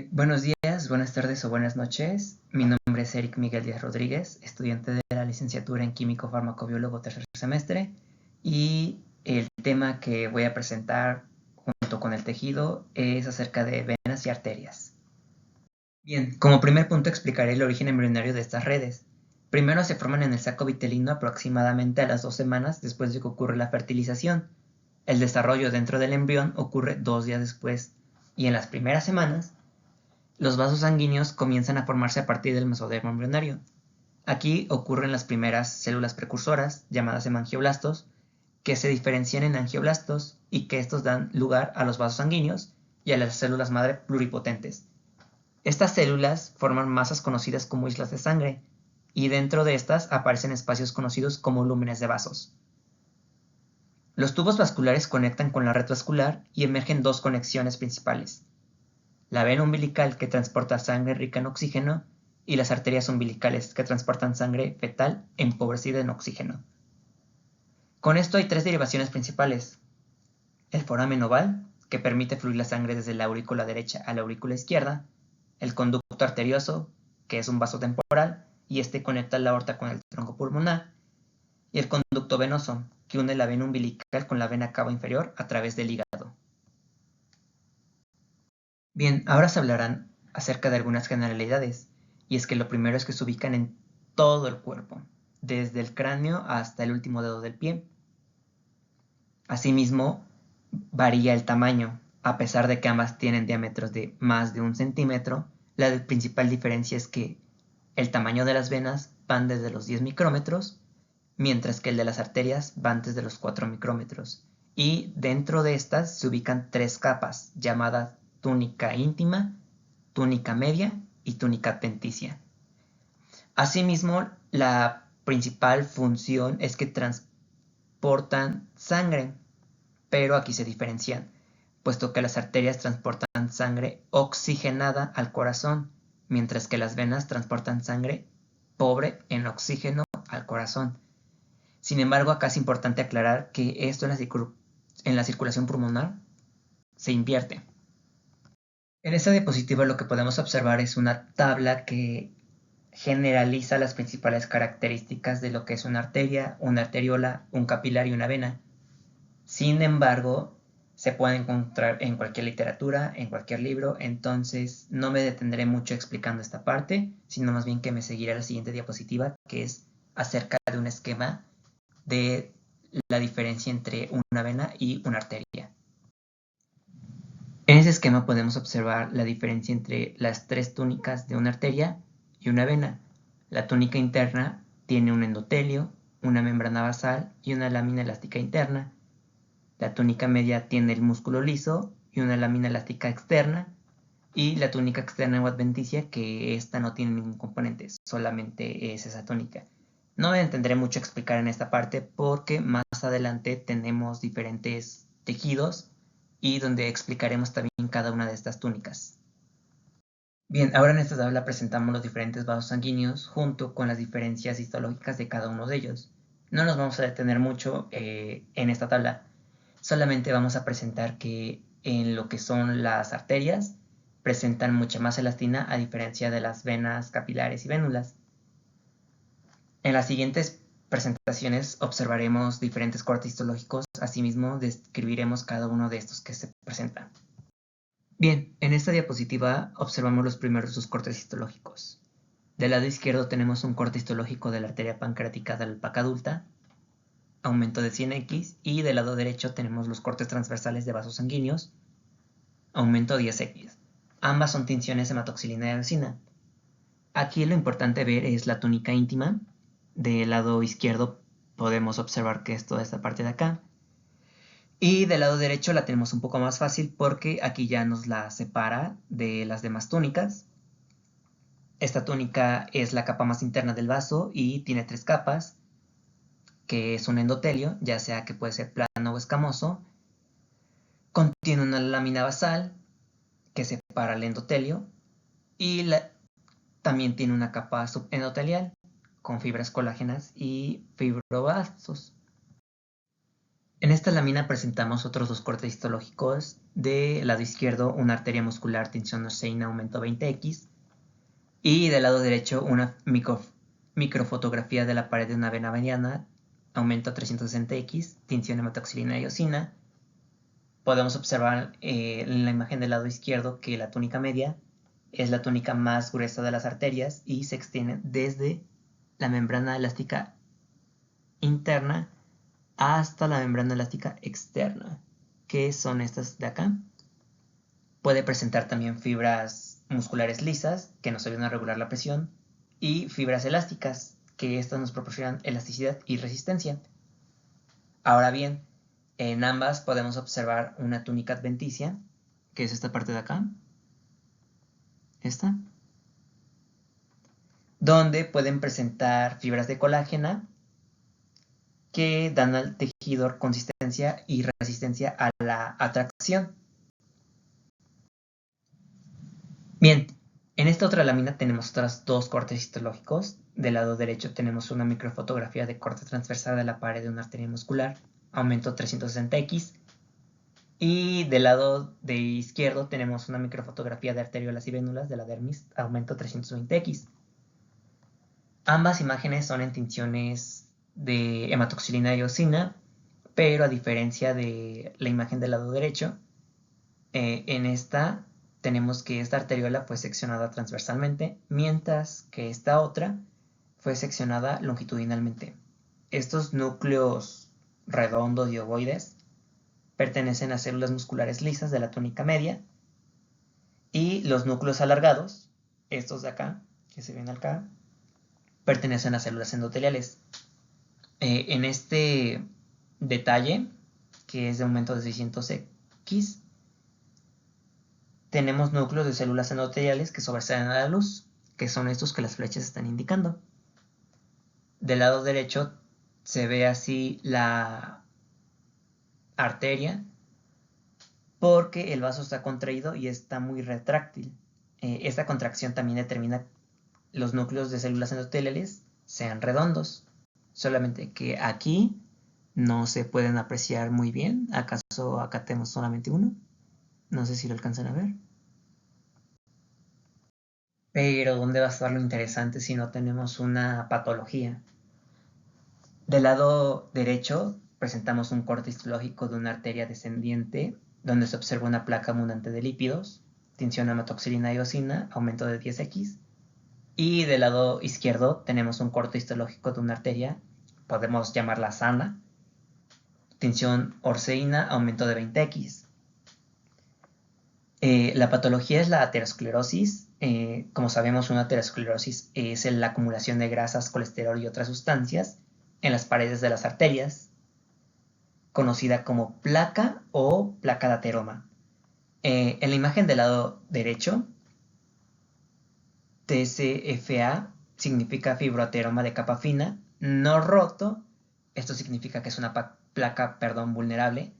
Buenos días, buenas tardes o buenas noches. Mi nombre es Eric Miguel Díaz Rodríguez, estudiante de la licenciatura en Químico Farmacobiólogo tercer semestre, y el tema que voy a presentar junto con el tejido es acerca de venas y arterias. Bien, como primer punto explicaré el origen embrionario de estas redes. Primero se forman en el saco vitelino aproximadamente a las 2 semanas después de que ocurre la fertilización. El desarrollo dentro del embrión ocurre 2 días después, y en las primeras semanas los vasos sanguíneos comienzan a formarse a partir del mesodermo embrionario. Aquí ocurren las primeras células precursoras, llamadas hemangioblastos, que se diferencian en angioblastos y que estos dan lugar a los vasos sanguíneos y a las células madre pluripotentes. Estas células forman masas conocidas como islas de sangre, y dentro de estas aparecen espacios conocidos como lúmenes de vasos. Los tubos vasculares conectan con la red vascular y emergen dos conexiones principales: la vena umbilical, que transporta sangre rica en oxígeno, y las arterias umbilicales, que transportan sangre fetal empobrecida en oxígeno. Con esto hay tres derivaciones principales: el foramen oval, que permite fluir la sangre desde la aurícula derecha a la aurícula izquierda; el conducto arterioso, que es un vaso temporal, y este conecta la aorta con el tronco pulmonar; y el conducto venoso, que une la vena umbilical con la vena cava inferior a través del hígado. Bien, ahora se hablarán acerca de algunas generalidades, y es que lo primero es que se ubican en todo el cuerpo, desde el cráneo hasta el último dedo del pie. Asimismo, varía el tamaño. A pesar de que ambas tienen diámetros de más de 1 centímetro, la principal diferencia es que el tamaño de las venas van desde los 10 micrómetros, mientras que el de las arterias van desde los 4 micrómetros. Y dentro de estas se ubican tres capas, llamadas túnica íntima, túnica media y túnica adventicia. Asimismo, la principal función es que transportan sangre, pero aquí se diferencian, puesto que las arterias transportan sangre oxigenada al corazón, mientras que las venas transportan sangre pobre en oxígeno al corazón. Sin embargo, acá es importante aclarar que esto en la circulación pulmonar se invierte. En esta diapositiva lo que podemos observar es una tabla que generaliza las principales características de lo que es una arteria, una arteriola, un capilar y una vena. Sin embargo, se puede encontrar en cualquier literatura, en cualquier libro, entonces no me detendré mucho explicando esta parte, sino más bien que me seguiré a la siguiente diapositiva, que es acerca de un esquema de la diferencia entre una vena y una arteria. En ese esquema podemos observar la diferencia entre las tres túnicas de una arteria y una vena. La túnica interna tiene un endotelio, una membrana basal y una lámina elástica interna. La túnica media tiene el músculo liso y una lámina elástica externa. Y la túnica externa o adventicia, que esta no tiene ningún componente, solamente es esa túnica. No me tendré mucho a explicar en esta parte porque más adelante tenemos diferentes tejidos y donde explicaremos también cada una de estas túnicas. Bien, ahora en esta tabla presentamos los diferentes vasos sanguíneos junto con las diferencias histológicas de cada uno de ellos. No nos vamos a detener mucho en esta tabla, solamente vamos a presentar que en lo que son las arterias presentan mucha más elastina a diferencia de las venas, capilares y vénulas. En las siguientes presentaciones observaremos diferentes cortes histológicos, asimismo describiremos cada uno de estos que se presentan. Bien, en esta diapositiva observamos los primeros dos cortes histológicos. Del lado izquierdo tenemos un corte histológico de la arteria pancreática de la alpaca adulta, aumento de 100X, y del lado derecho tenemos los cortes transversales de vasos sanguíneos, aumento 10X. Ambas son tinciones hematoxilina y eosina. Aquí lo importante ver es la túnica íntima. Del lado izquierdo podemos observar que es toda esta parte de acá. Y del lado derecho la tenemos un poco más fácil porque aquí ya nos la separa de las demás túnicas. Esta túnica es la capa más interna del vaso y tiene tres capas, que es un endotelio, ya sea que puede ser plano o escamoso. Contiene una lámina basal que separa el endotelio y también tiene una capa subendotelial con fibras colágenas y fibroblastos. En esta lámina presentamos otros dos cortes histológicos del lado izquierdo una arteria muscular tensión orseína aumento 20x y del lado derecho una microfotografía de la pared de una vena mediana aumento 360x, tinción hematoxilina y eosina. Podemos observar en la imagen del lado izquierdo que la túnica media es la túnica más gruesa de las arterias y se extiende desde la membrana elástica interna hasta la membrana elástica externa, que son estas de acá. Puede presentar también fibras musculares lisas que nos ayudan a regular la presión y fibras elásticas que estas nos proporcionan elasticidad y resistencia. Ahora bien, en ambas podemos observar una túnica adventicia, que es esta parte de acá, esta, donde pueden presentar fibras de colágena que dan al tejido consistencia y resistencia a la atracción. Bien, en esta otra lámina tenemos otros dos cortes histológicos. Del lado derecho tenemos una microfotografía de corte transversal de la pared de una arteria muscular, aumento 360x. Y del lado de izquierdo tenemos una microfotografía de arteriolas y vénulas de la dermis, aumento 320x. Ambas imágenes son en tinciones de hematoxilina y eosina, pero a diferencia de la imagen del lado derecho, en esta tenemos que esta arteriola fue seccionada transversalmente, mientras que esta otra fue seccionada longitudinalmente. Estos núcleos redondos y ovoides pertenecen a células musculares lisas de la túnica media y los núcleos alargados, estos de acá, que se ven acá, pertenecen a células endoteliales. En este detalle, que es de aumento de 600x, tenemos núcleos de células endoteliales que sobresalen a la luz, que son estos que las flechas están indicando. Del lado derecho se ve así la arteria porque el vaso está contraído y está muy retráctil. Esta contracción también determina los núcleos de células endoteliales sean redondos, solamente que aquí no se pueden apreciar muy bien. ¿Acaso acá tenemos solamente uno? No sé si lo alcanzan a ver. Pero ¿dónde va a estar lo interesante si no tenemos una patología? Del lado derecho presentamos un corte histológico de una arteria descendiente donde se observa una placa abundante de lípidos, tinción hematoxilina y eosina, aumento de 10x. Y del lado izquierdo tenemos un corte histológico de una arteria, podemos llamarla sana, tinción orseína, aumento de 20x. La patología es la aterosclerosis. Como sabemos, una aterosclerosis es la acumulación de grasas, colesterol y otras sustancias en las paredes de las arterias, conocida como placa o placa de ateroma. En la imagen del lado derecho, TCFA significa fibroateroma de capa fina, no roto. Esto significa que es una placa, vulnerable,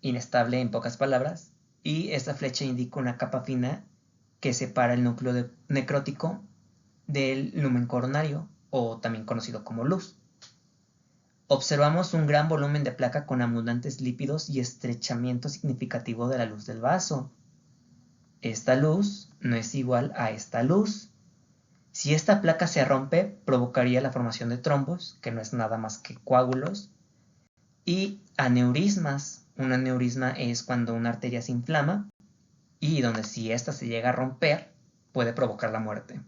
inestable en pocas palabras. Y esta flecha indica una capa fina que separa el núcleo necrótico del lumen coronario, o también conocido como luz. Observamos un gran volumen de placa con abundantes lípidos y estrechamiento significativo de la luz del vaso. Esta luz no es igual a esta luz. Si esta placa se rompe, provocaría la formación de trombos, que no es nada más que coágulos, y aneurismas. Un aneurisma es cuando una arteria se inflama y donde si esta se llega a romper, puede provocar la muerte.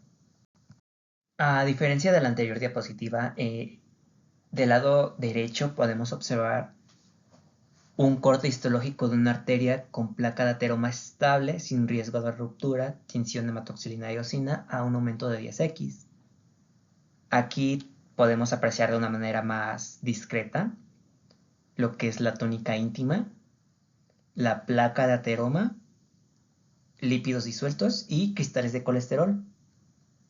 A diferencia de la anterior diapositiva, del lado derecho podemos observar un corte histológico de una arteria con placa de ateroma estable, sin riesgo de ruptura, tinción de hematoxilina y eosina a un aumento de 10x. Aquí podemos apreciar de una manera más discreta lo que es la túnica íntima, la placa de ateroma, lípidos disueltos y cristales de colesterol.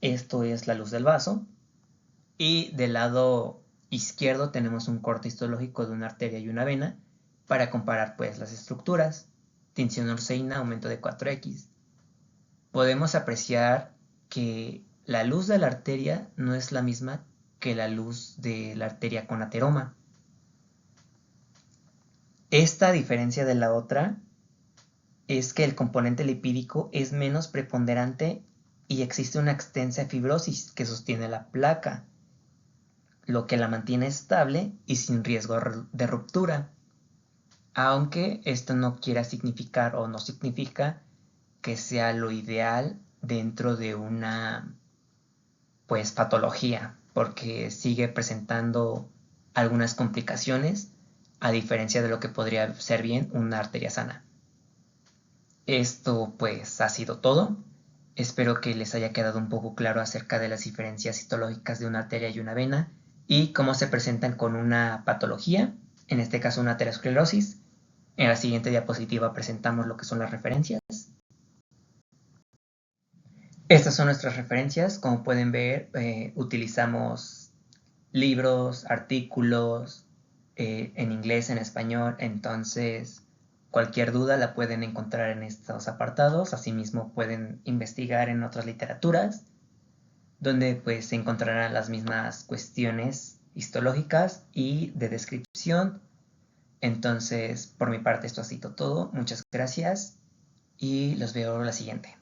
Esto es la luz del vaso. Y del lado izquierdo tenemos un corte histológico de una arteria y una vena para comparar pues las estructuras. Tinción orseína, aumento de 4x. Podemos apreciar que la luz de la arteria no es la misma que la luz de la arteria con ateroma. Esta diferencia de la otra es que el componente lipídico es menos preponderante y existe una extensa fibrosis que sostiene la placa, lo que la mantiene estable y sin riesgo de ruptura. Aunque esto no quiera significar o no significa que sea lo ideal dentro de una pues patología, porque sigue presentando algunas complicaciones a diferencia de lo que podría ser bien una arteria sana. Esto pues ha sido todo. Espero que les haya quedado un poco claro acerca de las diferencias histológicas de una arteria y una vena y cómo se presentan con una patología, en este caso una aterosclerosis. En la siguiente diapositiva presentamos lo que son las referencias. Estas son nuestras referencias. Como pueden ver, utilizamos libros, artículos, en inglés, en español. Entonces, cualquier duda la pueden encontrar en estos apartados. Asimismo, pueden investigar en otras literaturas, donde pues se encontrarán las mismas cuestiones histológicas y de descripción. Entonces, por mi parte, esto ha sido todo. Muchas gracias y los veo la siguiente.